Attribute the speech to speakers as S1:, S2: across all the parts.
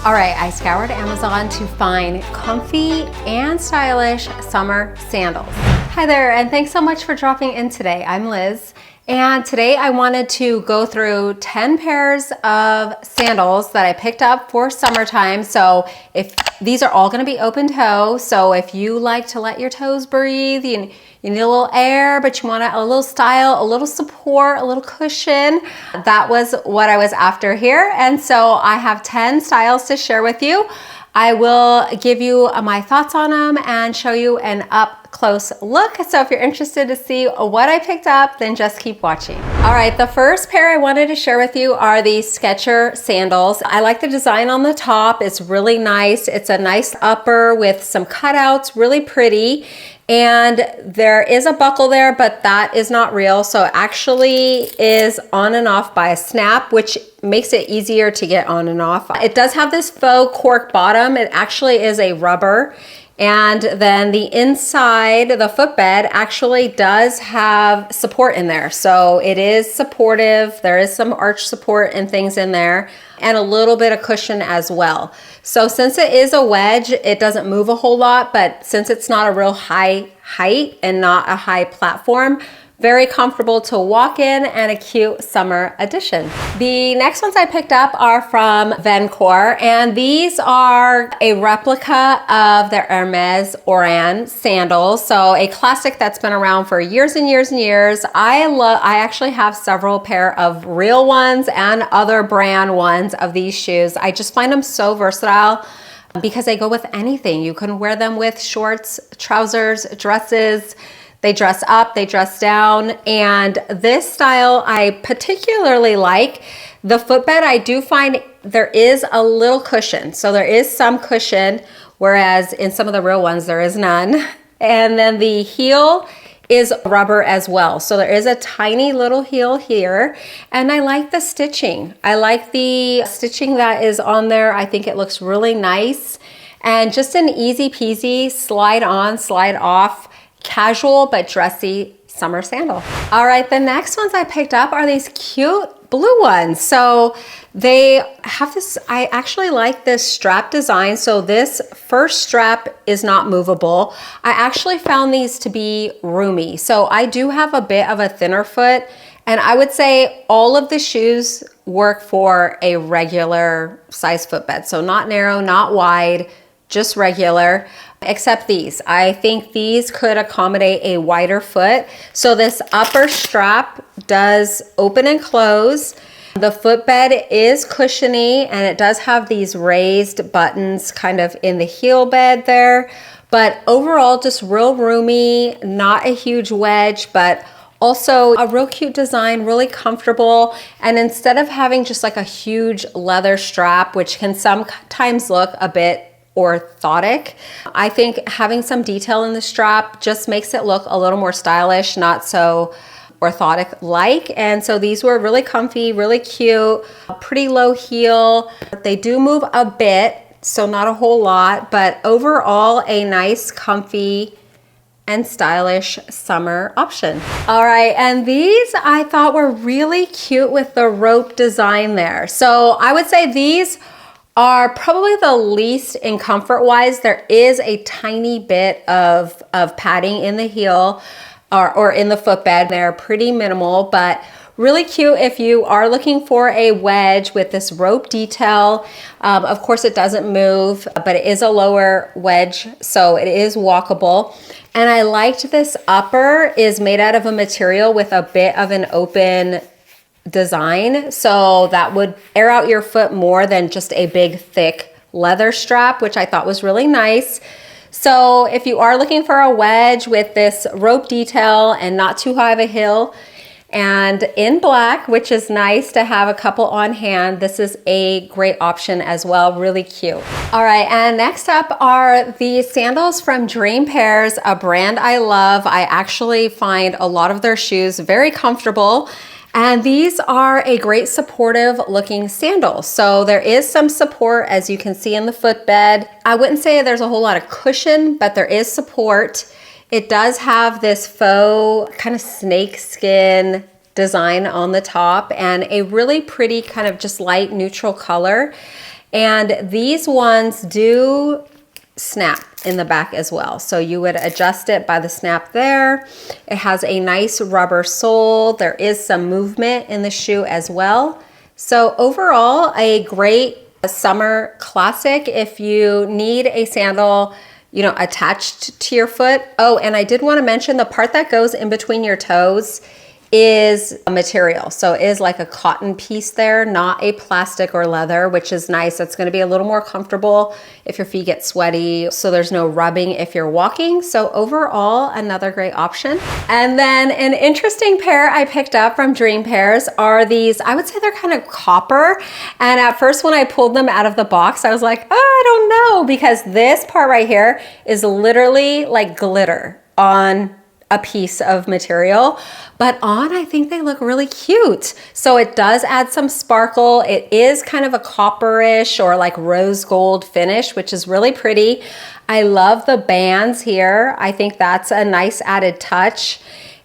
S1: All right, I scoured Amazon to find comfy and stylish summer sandals. Hi there, and thanks so much for dropping in today. I'm Liz, and today I wanted to go through 10 pairs of sandals that I picked up for summertime. So if these are all gonna be open toe, so if you like to let your toes breathe, you need a little air, but you want a little style, a little support, a little cushion. That was what I was after here. And so I have 10 styles to share with you. I will give you my thoughts on them and show you an up close look. So if you're interested to see what I picked up, then just keep watching. All right, the first pair I wanted to share with you are the Skechers sandals. I like the design on the top. It's really nice. It's a nice upper with some cutouts, really pretty. And there is a buckle there, but that is not real. So it actually is on and off by a snap, which makes it easier to get on and off. It does have this faux cork bottom. It actually is a rubber. And then the inside, the footbed actually does have support in there. So it is supportive. There is some arch support and things in there and a little bit of cushion as well. So since it is a wedge, it doesn't move a whole lot, but since it's not a real high height and not a high platform, very comfortable to walk in and a cute summer addition. The next ones I picked up are from Venecore, and these are a replica of their Hermes Oran sandals. So a classic that's been around for years and years and years. I actually have several pair of real ones and other brand ones of these shoes. I just find them so versatile because they go with anything. You can wear them with shorts, trousers, dresses. They dress up, they dress down, and this style I particularly like. The footbed, I do find there is a little cushion. So there is some cushion, whereas in some of the real ones, there is none. And then the heel is rubber as well. So there is a tiny little heel here, and I like the stitching. I like the stitching that is on there. I think it looks really nice. And just an easy peasy slide on, slide off, casual but dressy summer sandal. All right, the next ones I picked up are these cute blue ones. So they have this, I actually like this strap design. So this first strap is not movable. I actually found these to be roomy. So I do have a bit of a thinner foot, and I would say all of the shoes work for a regular size footbed. So not narrow, not wide, just regular, except these. I think these could accommodate a wider foot. So this upper strap does open and close. The footbed is cushiony, and it does have these raised buttons kind of in the heel bed there. But overall, just real roomy, not a huge wedge, but also a real cute design, really comfortable. And instead of having just like a huge leather strap, which can sometimes look a bit orthotic, I think having some detail in the strap just makes it look a little more stylish, not so orthotic like. And so these were really comfy, really cute, pretty low heel. They do move a bit, so not a whole lot, but overall a nice, comfy and stylish summer option. All right, and these I thought were really cute with the rope design there. So I would say these are probably the least in comfort wise. There is a tiny bit of padding in the heel or in the footbed. They're pretty minimal, but really cute if you are looking for a wedge with this rope detail. Of course it doesn't move, but it is a lower wedge, so it is walkable. And I liked this upper is made out of a material with a bit of an open design, so that would air out your foot more than just a big thick leather strap, which I thought was really nice. So if you are looking for a wedge with this rope detail and not too high of a heel and in black, which is nice to have a couple on hand, this is a great option as well. Really cute. All right, and next up are the sandals from Dream Pairs, a brand I love. I actually find a lot of their shoes very comfortable. And these are a great supportive looking sandal. So there is some support, as you can see in the footbed. I wouldn't say there's a whole lot of cushion, but there is support. It does have this faux kind of snake skin design on the top and a really pretty kind of just light neutral color. And these ones do snap in the back as well. So you would adjust it by the snap there. It has a nice rubber sole. There is some movement in the shoe as well. So overall, a great summer classic if you need a sandal, you know, attached to your foot. Oh, and I did want to mention the part that goes in between your toes is a material. So it is like a cotton piece there, not a plastic or leather, which is nice. It's going to be a little more comfortable if your feet get sweaty. So there's no rubbing if you're walking. So overall, another great option. And then an interesting pair I picked up from Dream Pairs are these, I would say they're kind of copper. And at first when I pulled them out of the box, I was like, oh, I don't know, because this part right here is literally like glitter on a piece of material, but on, I think they look really cute. So it does add some sparkle. It is kind of a copperish or like rose gold finish, which is really pretty. I love the bands here. I think that's a nice added touch.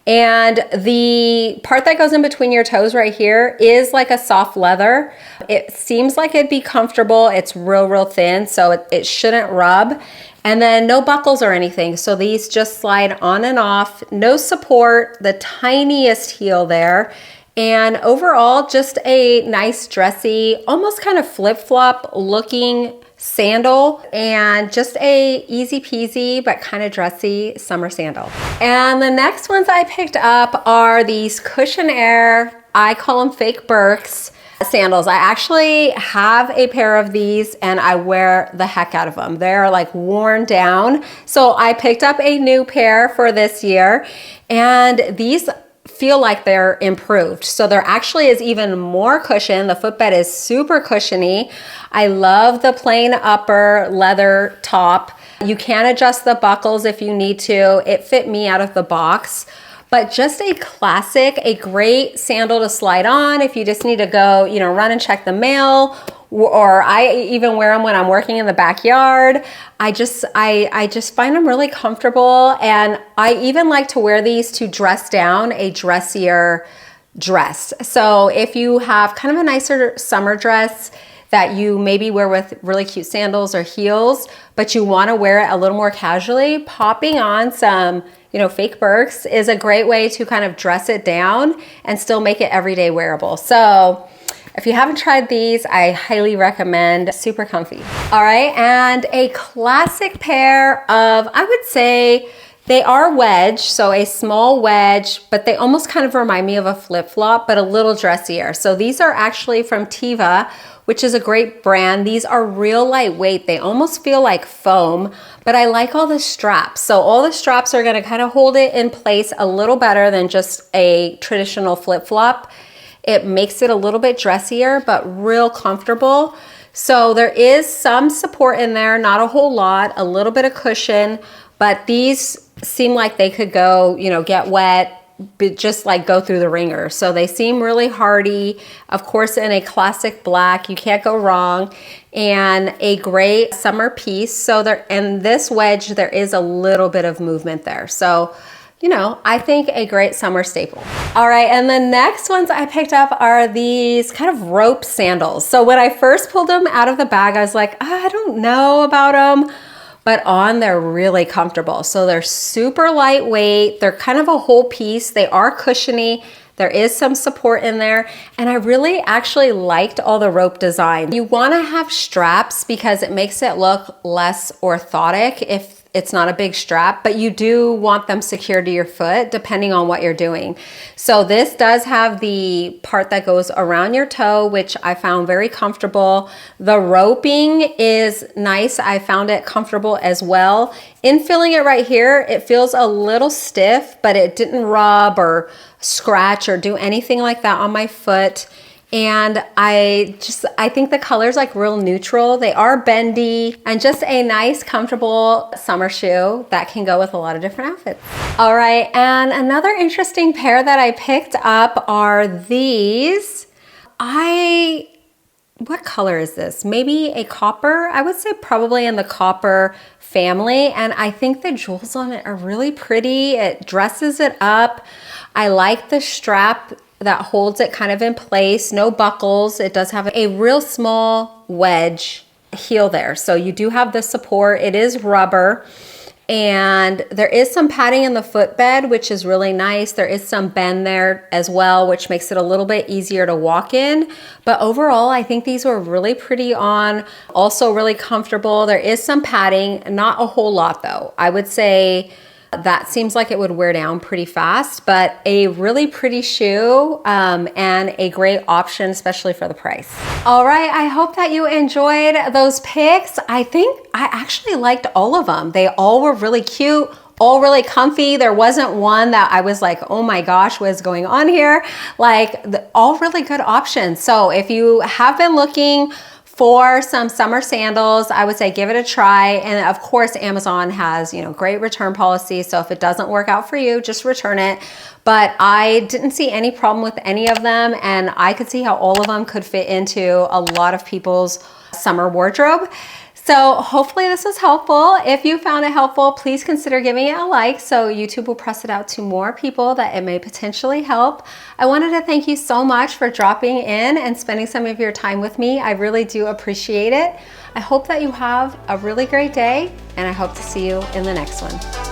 S1: And the part that goes in between your toes right here is like a soft leather. It seems like it'd be comfortable. It's real thin, so it shouldn't rub. And then no buckles or anything. So these just slide on and off, no support, the tiniest heel there. And overall, just a nice dressy, almost kind of flip-flop looking sandal, and just a easy peasy but kind of dressy summer sandal. And the next ones I picked up are these Cushion Air, I call them fake Birks, sandals. I actually have a pair of these and I wear the heck out of them. They're like worn down. So I picked up a new pair for this year, and these feel like they're improved. So there actually is even more cushion. The footbed is super cushiony. I love the plain upper leather top. You can adjust the buckles if you need to. It fit me out of the box. But just a classic, a great sandal to slide on if you just need to go, you know, run and check the mail, or I even wear them when I'm working in the backyard. I just find them really comfortable, and I even like to wear these to dress down a dressier dress. So if you have kind of a nicer summer dress that you maybe wear with really cute sandals or heels, but you want to wear it a little more casually, popping on some, you know, fake Birks is a great way to kind of dress it down and still make it everyday wearable. So if you haven't tried these, I highly recommend. Super comfy. All right, and a classic pair of, I would say they are wedge, so a small wedge, but they almost kind of remind me of a flip-flop, but a little dressier. So these are actually from Teva, which is a great brand. These are real lightweight. They almost feel like foam, but I like all the straps. So all the straps are gonna kind of hold it in place a little better than just a traditional flip-flop. It makes it a little bit dressier, but real comfortable. So there is some support in there, not a whole lot, a little bit of cushion, but these seem like they could go, you know, get wet, but just like go through the ringer. So they seem really hardy. Of course, in a classic black, you can't go wrong, and a great summer piece. So there, and this wedge, there is a little bit of movement there. So, you know, I think a great summer staple. All right, and the next ones I picked up are these kind of rope sandals. So when I first pulled them out of the bag, I was like, I don't know about them. But on, they're really comfortable. So they're super lightweight. They're kind of a whole piece. They are cushiony. There is some support in there. And I really actually liked all the rope design. You wanna have straps because it makes it look less orthotic if it's not a big strap, but you do want them secured to your foot depending on what you're doing. So this does have the part that goes around your toe, which I found very comfortable. The roping is nice. I found it comfortable as well. In feeling it right here, it feels a little stiff, but it didn't rub or scratch or do anything like that on my foot. And I think the color's like real neutral. They are bendy, and just a nice, comfortable summer shoe that can go with a lot of different outfits. All right, and another interesting pair that I picked up are these. What color is this? Maybe a copper? I would say probably in the copper family, and I think the jewels on it are really pretty. It dresses it up. I like the strap that holds it kind of in place, no buckles. It does have a real small wedge heel there. So you do have the support. It is rubber. And there is some padding in the footbed, which is really nice. There is some bend there as well, which makes it a little bit easier to walk in. But overall, I think these were really pretty on, also really comfortable. There is some padding, not a whole lot though. I would say that seems like it would wear down pretty fast, but a really pretty shoe and a great option, especially for the price. All right, I hope that you enjoyed those picks. I think I actually liked all of them. They all were really cute, all really comfy. There wasn't one that I was like, oh my gosh, what is going on here? Like all really good options. So if you have been looking for some summer sandals, I would say give it a try. And of course, Amazon has, great return policy. So if it doesn't work out for you, just return it. But I didn't see any problem with any of them. And I could see how all of them could fit into a lot of people's summer wardrobe. So hopefully this was helpful. If you found it helpful, please consider giving it a like so YouTube will press it out to more people that it may potentially help. I wanted to thank you so much for dropping in and spending some of your time with me. I really do appreciate it. I hope that you have a really great day, and I hope to see you in the next one.